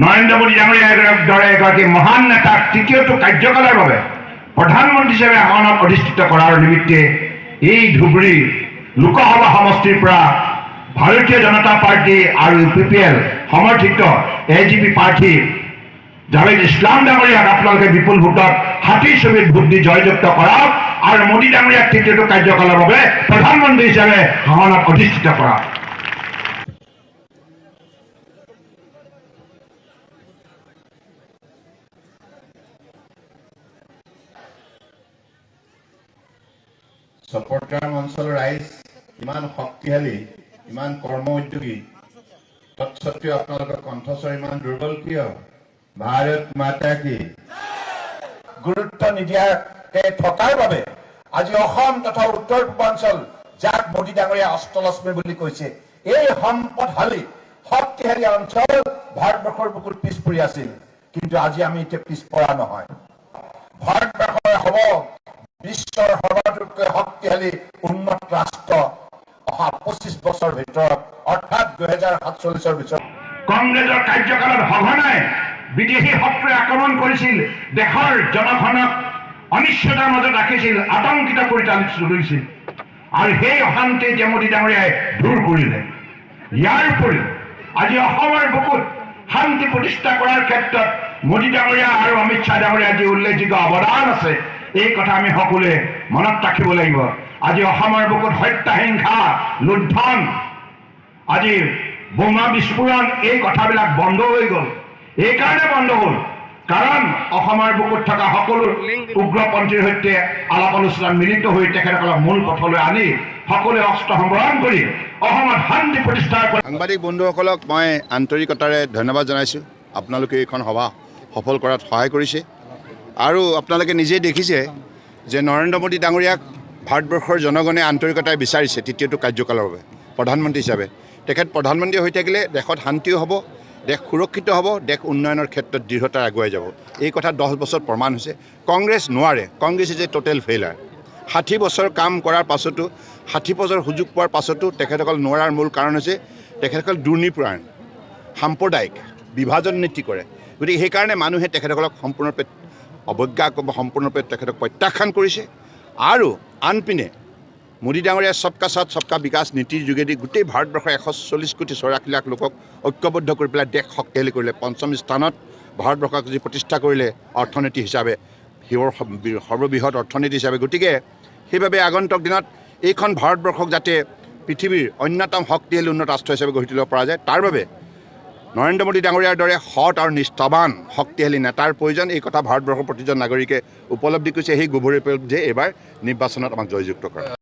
নৰেন্দ্ৰ মোদী ডাঙৰীয়াৰ দৰে এগৰাকী মহান নেতাক তৃতীয়টো কাৰ্যকালৰ বাবে প্ৰধানমন্ত্ৰী হিচাপে আসনত অধিষ্ঠিত কৰাৰ নিমিত্তে এই ধুবুৰী লোকসভা সমষ্টিৰ পৰা ভাৰতীয় জনতা পাৰ্টি আৰু UPPL সমৰ্থিত AGP প্ৰাৰ্থী জাভেদ ইছলাম ডাঙৰীয়াক আপোনালোকে বিপুল ভোটত হাতীৰ ছবিত ভোট দি জয়যুক্ত কৰক আৰু মোদী ডাঙৰীয়াক তৃতীয়টো কাৰ্যকালৰ বাবে প্ৰধানমন্ত্ৰী হিচাপে আসনত অধিষ্ঠিত কৰক। চপৰকাৰ অঞ্চলৰ ৰাইজ ইমান শক্তিশালী, ইমান কৰ্ম উদ্যোগী, তৎসত্ত্বেও আপোনালোকৰ কণ্ঠস্বৰ ইমান দুৰ্বল কিয়? ভাৰত মাতা কি গুৰুত্ব নিদিয়াকে থকাৰ বাবে আজি অসম তথা উত্তৰ পূৰ্বাঞ্চল যাক মোদী ডাঙৰীয়া অষ্টলক্ষ্মী বুলি কৈছে, এই সম্পদশালী শক্তিশালী অঞ্চল ভাৰতবৰ্ষৰ বুকুত পিছ পৰি আছিল। কিন্তু আজি আমি এতিয়া পিছপৰা নহয়। ভাৰতবৰ্ষৰ হ'ব বিশ্বৰ সৰ্বাধিককৈ শক্তিশালী উন্নত ৰাষ্ট্ৰ অহা 25 বছৰ ভিতৰত, অৰ্থাৎ 2047 ভিতৰত। কংগ্ৰেছৰ কাৰ্যকালত সঘনাই বিদেশী শত্ৰুৱে আক্ৰমণ কৰিছিল, দেশৰ জনগণক অনিশ্চয়তাৰ মাজত ৰাখিছিল, আতংকিত কৰি তুলিছিল আৰু সেই অশান্তি যে মোদী ডাঙৰীয়াই দূৰ কৰিলে। ইয়াৰ উপৰিও আজি অসমৰ বুকুত শান্তি প্ৰতিষ্ঠা কৰাৰ ক্ষেত্ৰত মোদী ডাঙৰীয়া আৰু অমিত শ্বাহ ডাঙৰীয়াৰ যি উল্লেখযোগ্য অৱদান আছে, এই কথা আমি সকলোৱে মনত ৰাখিব লাগিব। আজি অসমৰ বুকুত হত্যা, হিংসা, লুণ্ঠন, আজি বোমা বিস্ফোৰণ, এই কথাবিলাক বন্ধ হৈ গ'ল। এইকাৰণে বন্ধ হ'ল কাৰণ অসমৰ বুকুত থকা সকলো উগ্ৰপন্থীৰ সৈতে আলাপ আলোচনাত মিলিত হৈ তেখেতসকলক মূল পথলৈ আনি সকলোৱে অস্ত্ৰ সম্বৰণ কৰি অসমত শান্তি প্ৰতিষ্ঠাৰ কৰে। সাংবাদিক বন্ধুসকলক মই আন্তৰিকতাৰে ধন্যবাদ জনাইছোঁ। আপোনালোকে এইখন সভা সফল কৰাত সহায় কৰিছে আৰু আপোনালোকে নিজেই দেখিছে যে নৰেন্দ্ৰ মোদী ডাঙৰীয়াক ভাৰতবৰ্ষৰ জনগণে আন্তৰিকতাই বিচাৰিছে তৃতীয়টো কাৰ্যকালৰ বাবে প্ৰধানমন্ত্ৰী হিচাপে। তেখেত প্ৰধানমন্ত্ৰী হৈ থাকিলে দেশত শান্তিও হ'ব, দেশ সুৰক্ষিত হ'ব, দেশ উন্নয়নৰ ক্ষেত্ৰত দৃঢ়তাৰে আগুৱাই যাব। এই কথা 10 বছৰত প্ৰমাণ হৈছে। কংগ্ৰেছ নোৱাৰে, Congress is a total failure. 60 বছৰ কাম কৰাৰ পাছতো, 60 বছৰ সুযোগ পোৱাৰ পাছতো তেখেতসকল নোৱাৰাৰ মূল কাৰণ হৈছে তেখেতসকল দুৰ্নীতিপৰায়ণ, সাম্প্ৰদায়িক, বিভাজন নীতি কৰে। গতিকে সেইকাৰণে মানুহে তেখেতসকলক সম্পূৰ্ণৰূপে অৱজ্ঞা সম্পূৰ্ণৰূপে তেখেতক প্ৰত্যাখ্যান কৰিছে। আৰু আনপিনে মোদী ডাঙৰীয়াৰ সবকা সাথ সবকা বিকাশ নীতিৰ যোগেদি গোটেই ভাৰতবৰ্ষৰ 140 কোটি 84 লাখ লোকক ঐক্যবদ্ধ কৰি পেলাই দেশ শক্তিশালী কৰিলে। 5ম স্থানত ভাৰতবৰ্ষক যি প্ৰতিষ্ঠা কৰিলে অৰ্থনীতি হিচাপে, সৰ্ববৃহৎ অৰ্থনীতি হিচাপে। গতিকে সেইবাবে আগন্তুক দিনত এইখন ভাৰতবৰ্ষক যাতে পৃথিৱীৰ অন্যতম শক্তিশালী উন্নত ৰাষ্ট্ৰ হিচাপে গঢ়ি তুলিব পৰা যায়, তাৰ বাবে নৰেন্দ্ৰ মোদী ডাঙৰীয়াৰ দৰে সৎ আৰু নিষ্ঠাৱান শক্তিশালী নেতাৰ প্ৰয়োজন। এই কথা ভাৰতবৰ্ষৰ প্ৰতিজন নাগৰিকে উপলব্ধি কৰিছে। সেই গভীৰ উপলব্ধিয়ে এইবাৰ নিৰ্বাচনত আমাক জয়যুক্ত কৰে।